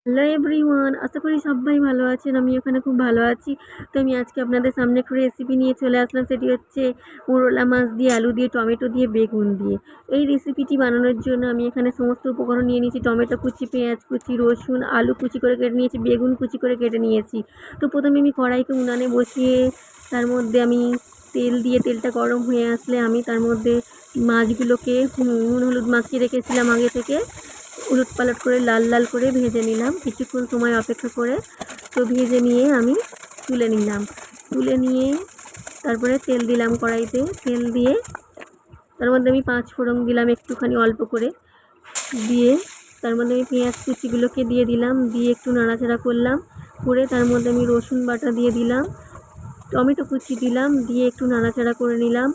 Hello everyone, আশা করি সবাই ভালো আছেন। আমি ওখানে খুব ভালো আছি। তো আমি আজকে আপনাদের সামনে একটু রেসিপি নিয়ে চলে আসলাম। সেটি হচ্ছে মোরলা মাছ দিয়ে, আলু দিয়ে, টমেটো দিয়ে, বেগুন দিয়ে। এই রেসিপিটি বানানোর জন্য আমি এখানে সমস্ত উপকরণ নিয়ে নিয়েছি। টমেটো কুচি, পেঁয়াজ কুচি, রসুন, আলু কুচি করে কেটে নিয়েছি, বেগুন কুচি করে কেটে নিয়েছি। তো প্রথমে আমি কড়াইকে উনানে বসিয়ে তার মধ্যে আমি তেল দিয়ে, তেলটা গরম হয়ে আসলে আমি তার মধ্যে মাছগুলোকে নুন হলুদ মাখিয়ে রেখেছিলাম আগে থেকে, উলটপালট করে লাল লাল করে ভেজে নিলাম। কিছুক্ষণ সময় অপেক্ষা করে তো ভেজে নিয়ে আমি তুলে নিলাম। তুলে নিয়ে তারপরে তেল দিলাম কড়াইতে। তেল দিয়ে তার মধ্যে আমি 5 ফোড়ন দিলাম একটুখানি অল্প করে, দিয়ে তার মধ্যে আমি পেঁয়াজ কুচিগুলোকে দিয়ে দিলাম। দিয়ে একটু নাড়াচাড়া করলাম, করে তার মধ্যে আমি রসুন বাটা দিয়ে দিলাম, টমেটো কুচি দিলাম, দিয়ে একটু নাড়াচাড়া করে নিলাম।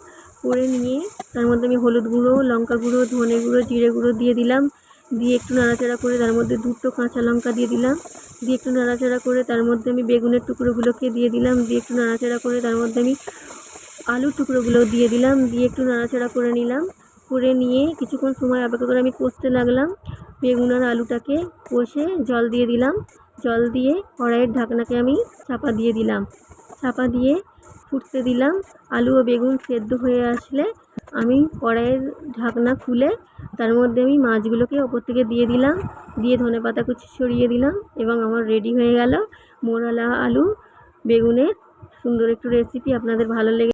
করে নিয়ে তার মধ্যে আমি হলুদ গুঁড়ো, লঙ্কা গুঁড়ো, ধনে গুঁড়ো, জিরে গুঁড়ো দিয়ে দিলাম। দিয়ে একটু নাড়াচাড়া করে তার মধ্যে 2টো কাঁচা লঙ্কা দিয়ে দিলাম। দিয়ে একটু নাড়াচাড়া করে তার মধ্যে আমি বেগুনের টুকরোগুলোকে দিয়ে দিলাম। দিয়ে একটু নাড়াচাড়া করে তার মধ্যে আমি আলুর টুকরোগুলো দিয়ে দিলাম। দিয়ে একটু নাড়াচাড়া করে নিলাম। করে নিয়ে কিছুক্ষণ সময় অপেক্ষা করে আমি কষতে লাগলাম। বেগুন আর আলুটাকে কষে জল দিয়ে দিলাম। জল দিয়ে কড়াইয়ের ঢাকনাকে আমি চাপা দিয়ে দিলাম। চাপা দিয়ে ফুটতে দিলাম। আলু ও বেগুন সেদ্ধ হয়ে আসলে আমি কড়াইয়ের ঢাকনা খুলে তার মধ্যে আমি মাছগুলোকে ওপর থেকে দিয়ে দিলাম। দিয়ে ধনেপাতা কুচি ছড়িয়ে দিলাম এবং আমার রেডি হয়ে গেল মোরলা আলু বেগুনের সুন্দর একটু রেসিপি। আপনাদের ভালো লেগে